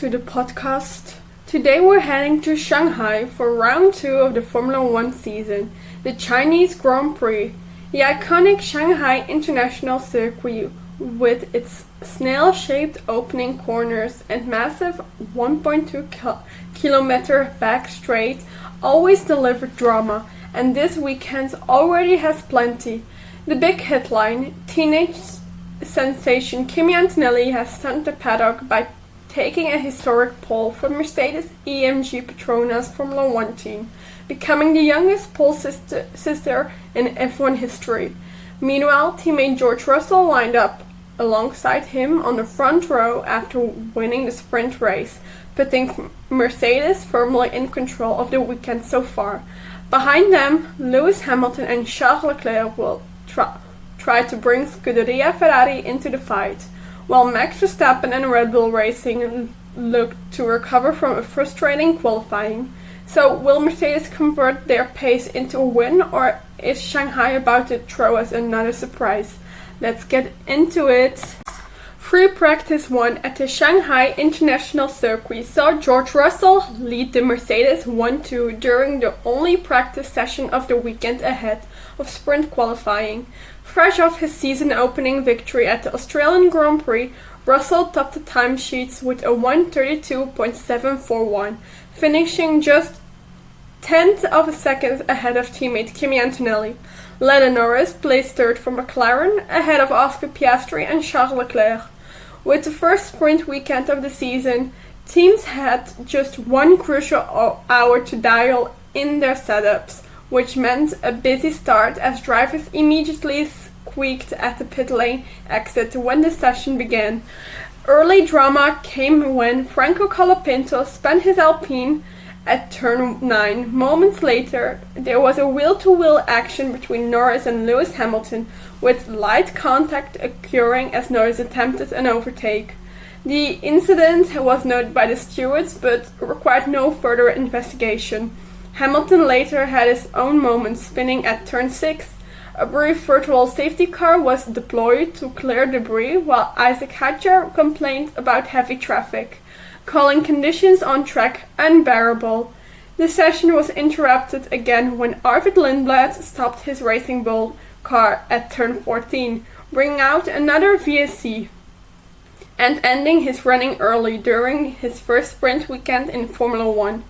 to the podcast. Today we're heading to Shanghai for round 2 of the Formula 1 season, the Chinese Grand Prix. The iconic Shanghai International Circuit, with its snail-shaped opening corners and massive 1.2-kilometer back straight, always delivered drama, and this weekend already has plenty. The big headline, teenage sensation Kimi Antonelli has stunned the paddock by taking a historic pole for Mercedes-AMG Petronas Formula 1 team, becoming the youngest pole sister in F1 history. Meanwhile, teammate George Russell lined up alongside him on the front row after winning the sprint race, putting Mercedes firmly in control of the weekend so far. Behind them, Lewis Hamilton and Charles Leclerc will try to bring Scuderia Ferrari into the fight, while Max Verstappen and Red Bull Racing look to recover from a frustrating qualifying. So, will Mercedes convert their pace into a win, or is Shanghai about to throw us another surprise? Let's get into it. Free practice 1 at the Shanghai International Circuit saw George Russell lead the Mercedes 1-2 during the only practice session of the weekend ahead of sprint qualifying. Fresh off his season-opening victory at the Australian Grand Prix, Russell topped the timesheets with a 1:32.741, finishing just tenth of a second ahead of teammate Kimi Antonelli. Lando Norris placed third for McLaren, ahead of Oscar Piastri and Charles Leclerc. With the first sprint weekend of the season, teams had just one crucial hour to dial in their setups, which meant a busy start as drivers immediately squeaked at the pit lane exit when the session began. Early drama came when Franco Colapinto spun his Alpine at turn 9. Moments later, there was a wheel-to-wheel action between Norris and Lewis Hamilton, with light contact occurring as Norris attempted an overtake. The incident was noted by the stewards but required no further investigation. Hamilton later had his own moment spinning at turn 6. A brief virtual safety car was deployed to clear debris, while Isaac Hadjar complained about heavy traffic, calling conditions on track unbearable. The session was interrupted again when Arvid Lindblad stopped his Racing Bull car at turn 14, bringing out another VSC, and ending his running early during his first sprint weekend in Formula 1.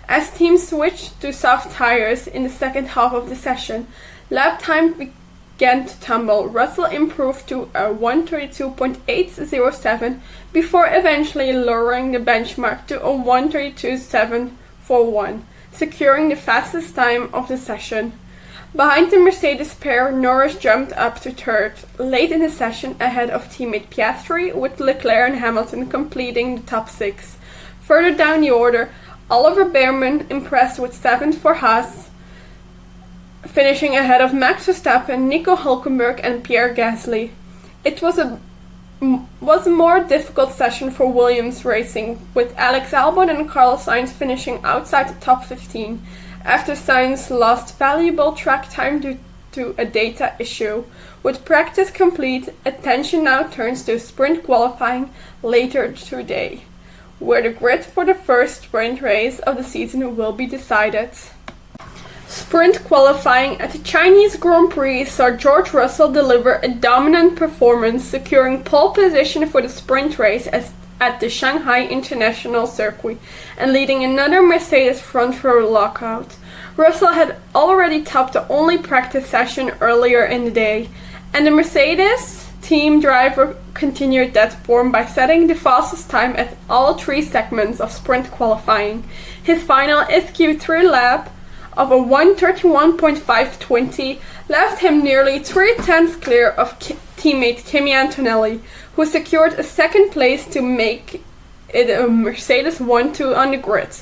As teams switched to soft tires in the second half of the session, lap time began to tumble. Russell improved to a 1:32.807 before eventually lowering the benchmark to a 1:32.741, securing the fastest time of the session. Behind the Mercedes pair, Norris jumped up to third late in the session ahead of teammate Piastri, with Leclerc and Hamilton completing the top 6. Further down the order, Oliver Bearman impressed with 7th for Haas, finishing ahead of Max Verstappen, Nico Hülkenberg and Pierre Gasly. It was a more difficult session for Williams Racing, with Alex Albon and Carlos Sainz finishing outside the top 15, after Sainz lost valuable track time due to a data issue. With practice complete, attention now turns to sprint qualifying later today, where the grid for the first sprint race of the season will be decided. Sprint qualifying at the Chinese Grand Prix saw George Russell deliver a dominant performance, securing pole position for the sprint race at the Shanghai International Circuit and leading another Mercedes front row lockout. Russell had already topped the only practice session earlier in the day, and the Mercedes team driver continued that form by setting the fastest time at all 3 segments of sprint qualifying. His final SQ3 lap of a 1:31.520 left him nearly 3/10 clear of teammate Kimi Antonelli, who secured a second place to make it a Mercedes 1-2 on the grid.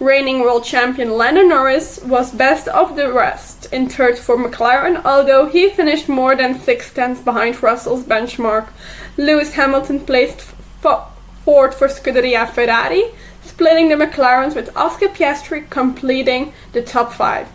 Reigning world champion Lando Norris was best of the rest in third for McLaren, although he finished more than 6/10 behind Russell's benchmark. Lewis Hamilton placed fourth for Scuderia Ferrari, splitting the McLarens, with Oscar Piastri completing the top 5.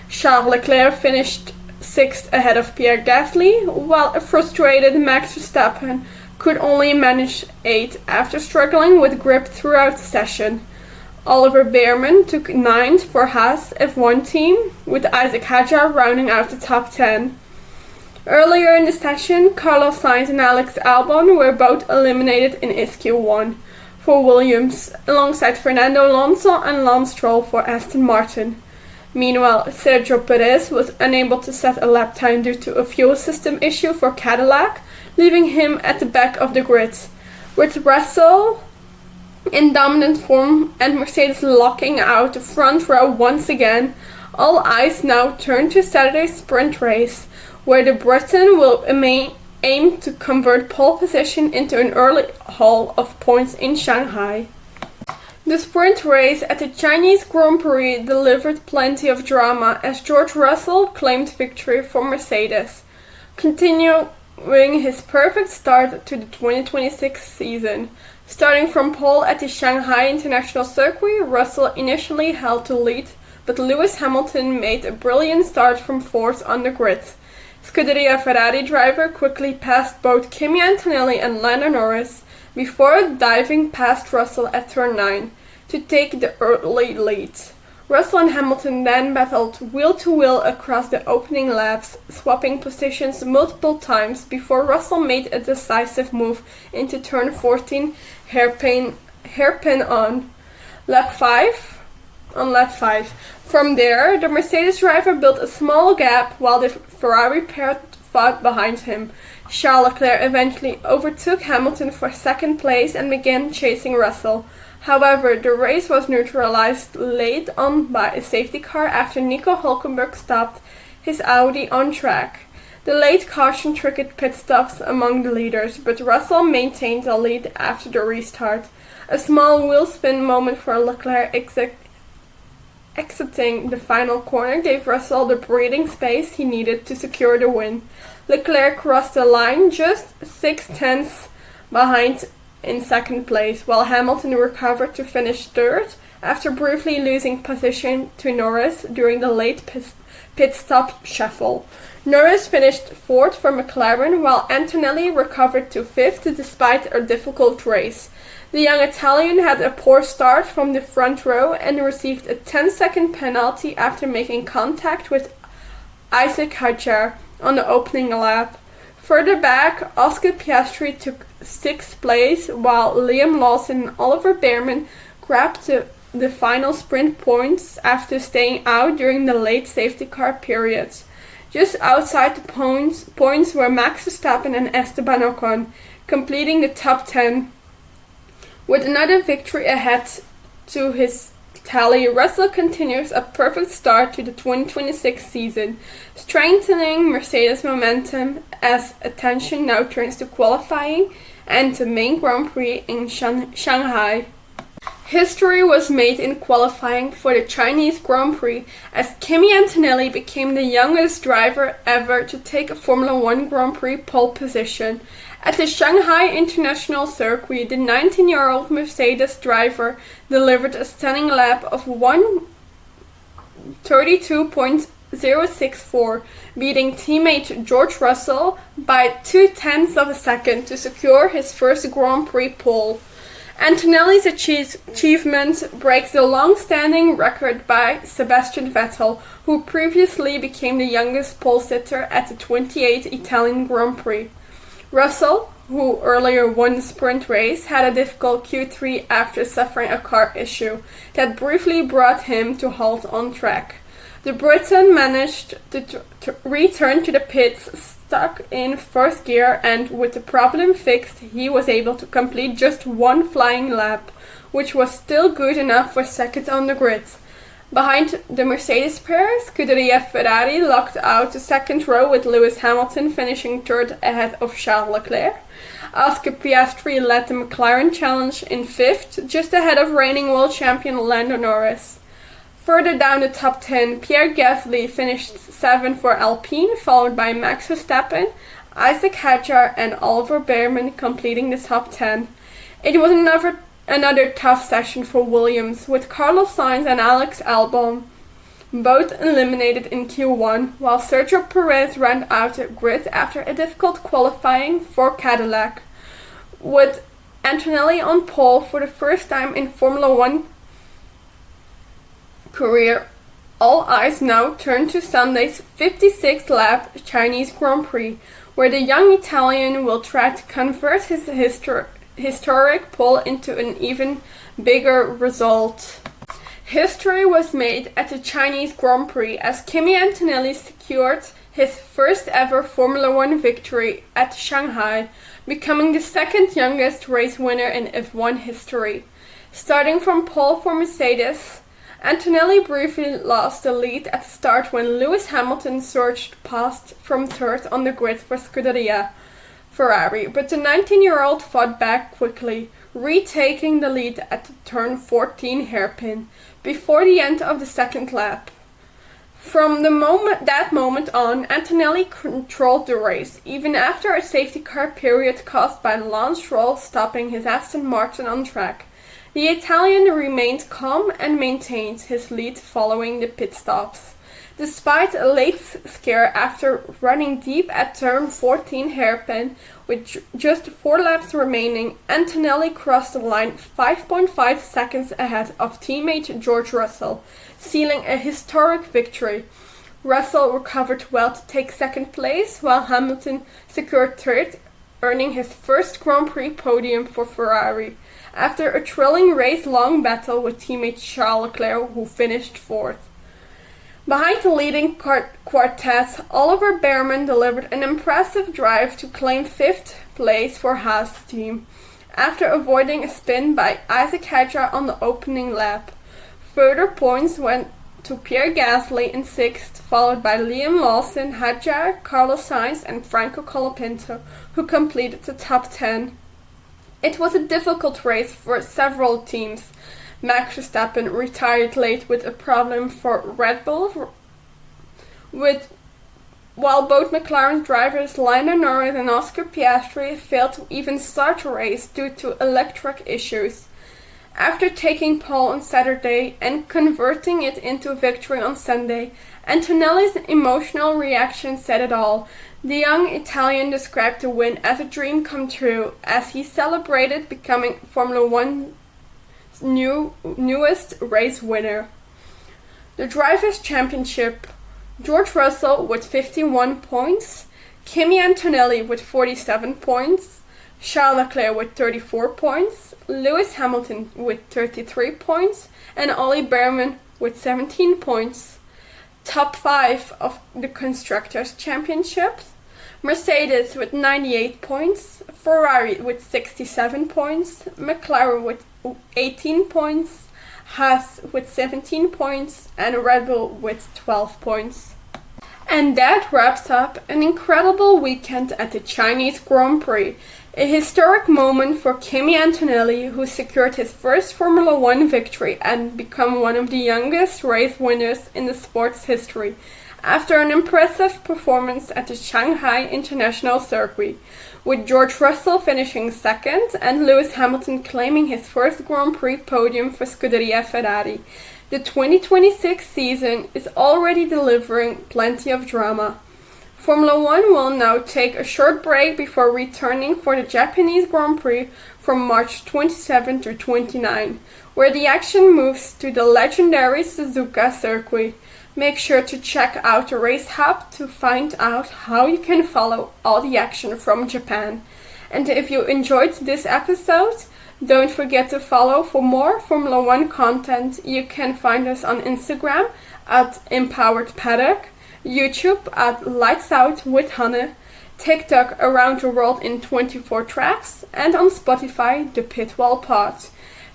Charles Leclerc finished 6th ahead of Pierre Gasly, while a frustrated Max Verstappen could only manage 8th after struggling with grip throughout the session. Oliver Bearman took 9th for Haas F1 team, with Isaac Hadjar rounding out the top 10. Earlier in the session, Carlos Sainz and Alex Albon were both eliminated in SQ1 for Williams, alongside Fernando Alonso and Lance Stroll for Aston Martin. Meanwhile, Sergio Perez was unable to set a lap time due to a fuel system issue for Cadillac, leaving him at the back of the grid. With Russell in dominant form and Mercedes locking out the front row once again, all eyes now turn to Saturday's sprint race, where the Briton will aim to convert pole position into an early haul of points in Shanghai. The sprint race at the Chinese Grand Prix delivered plenty of drama as George Russell claimed victory for Mercedes, continuing his perfect start to the 2026 season. Starting from pole at the Shanghai International Circuit, Russell initially held the lead, but Lewis Hamilton made a brilliant start from 4th on the grid. Scuderia Ferrari driver quickly passed both Kimi Antonelli and Lando Norris before diving past Russell at turn 9 to take the early lead. Russell and Hamilton then battled wheel-to-wheel across the opening laps, swapping positions multiple times before Russell made a decisive move into turn 14 hairpin on lap 5. From there, the Mercedes driver built a small gap while the Ferrari pair fought behind him. Charles Leclerc eventually overtook Hamilton for 2nd place and began chasing Russell. However, the race was neutralized late on by a safety car after Nico Hülkenberg stopped his Audi on track. The late caution triggered pit stops among the leaders, but Russell maintained the lead after the restart. A small wheel spin moment for Leclerc exiting the final corner gave Russell the breathing space he needed to secure the win. Leclerc crossed the line just 6/10 behind in 2nd place, while Hamilton recovered to finish 3rd after briefly losing position to Norris during the late pit stop shuffle. Norris finished 4th for McLaren, while Antonelli recovered to 5th despite a difficult race. The young Italian had a poor start from the front row and received a 10-second penalty after making contact with Isaac Hadjar on the opening lap. Further back, Oscar Piastri took 6th place, while Liam Lawson and Oliver Bearman grabbed the final sprint points after staying out during the late safety car period. Just outside the points were Max Verstappen and Esteban Ocon, completing the top 10. With another victory ahead to his tally, Russell continues a perfect start to the 2026 season, strengthening Mercedes' momentum as attention now turns to qualifying and the main Grand Prix in Shanghai. History was made in qualifying for the Chinese Grand Prix as Kimi Antonelli became the youngest driver ever to take a Formula 1 Grand Prix pole position. At the Shanghai International Circuit, the 19-year-old Mercedes driver delivered a stunning lap of 1:32.064, beating teammate George Russell by 0.2 of a second to secure his first Grand Prix pole. Antonelli's achievement breaks the long-standing record by Sebastian Vettel, who previously became the youngest pole sitter at the 28th Italian Grand Prix. Russell, who earlier won the sprint race, had a difficult Q3 after suffering a car issue that briefly brought him to halt on track. The Briton managed to return to the pits stuck in 1st gear, and with the problem fixed, he was able to complete just one flying lap, which was still good enough for 2nd on the grid. Behind the Mercedes pair, Scuderia Ferrari locked out the 2nd row with Lewis Hamilton finishing 3rd ahead of Charles Leclerc. Oscar Piastri led the McLaren challenge in 5th, just ahead of reigning world champion Lando Norris. Further down the top 10, Pierre Gasly finished 7th for Alpine, followed by Max Verstappen, Isaac Hadjar and Oliver Bearman completing the top 10. It was another tough session for Williams, with Carlos Sainz and Alex Albon both eliminated in Q1, while Sergio Perez ran out the grid after a difficult qualifying for Cadillac. With Antonelli on pole for the first time in Formula One career, all eyes now turn to Sunday's 56th lap Chinese Grand Prix, where the young Italian will try to convert his historic pole into an even bigger result. History was made at the Chinese Grand Prix as Kimi Antonelli secured his first ever Formula One victory at Shanghai, becoming the second youngest race winner in F1 history. Starting from pole for Mercedes, Antonelli briefly lost the lead at the start when Lewis Hamilton surged past from third on the grid for Scuderia Ferrari, but the 19-year-old fought back quickly, retaking the lead at the turn 14 hairpin before the end of the second lap. From that moment on, Antonelli controlled the race, even after a safety car period caused by Lance Stroll stopping his Aston Martin on track. The Italian remained calm and maintained his lead following the pit stops. Despite a late scare after running deep at turn 14 hairpin, with just 4 laps remaining, Antonelli crossed the line 5.5 seconds ahead of teammate George Russell, sealing a historic victory. Russell recovered well to take second place, while Hamilton secured third, earning his first Grand Prix podium for Ferrari, after a thrilling race-long battle with teammate Charles Leclerc, who finished fourth. Behind the leading quartet, Oliver Bearman delivered an impressive drive to claim fifth place for Haas' team, after avoiding a spin by Isaac Hadjar on the opening lap. Further points went to Pierre Gasly in sixth, followed by Liam Lawson, Hadjar, Carlos Sainz and Franco Colapinto, who completed the top 10. It was a difficult race for several teams. Max Verstappen retired late with a problem for Red Bull, while both McLaren drivers Lando Norris and Oscar Piastri failed to even start the race due to electric issues. After taking pole on Saturday and converting it into a victory on Sunday, Antonelli's emotional reaction said it all. The young Italian described the win as a dream come true, as he celebrated becoming Formula One's newest race winner. The Drivers' Championship: George Russell with 51 points, Kimi Antonelli with 47 points, Charles Leclerc with 34 points, Lewis Hamilton with 33 points, and Ollie Bearman with 17 points. Top 5 of the Constructors' Championships: Mercedes with 98 points, Ferrari with 67 points, McLaren with 18 points, Haas with 17 points, and Red Bull with 12 points. And that wraps up an incredible weekend at the Chinese Grand Prix. A historic moment for Kimi Antonelli, who secured his first Formula One victory and become one of the youngest race winners in the sport's history, after an impressive performance at the Shanghai International Circuit, with George Russell finishing second and Lewis Hamilton claiming his first Grand Prix podium for Scuderia Ferrari. The 2026 season is already delivering plenty of drama. Formula One will now take a short break before returning for the Japanese Grand Prix from March 27 to 29, where the action moves to the legendary Suzuka circuit. Make sure to check out the Race Hub to find out how you can follow all the action from Japan. And if you enjoyed this episode, don't forget to follow for more Formula One content. You can find us on Instagram at Empowered Paddock, YouTube at Lights Out with Hanne, TikTok Around the World in 24 Tracks, and on Spotify, The Pitwall Pod.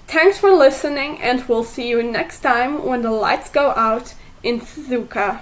Thanks for listening, and we'll see you next time when the lights go out in Suzuka.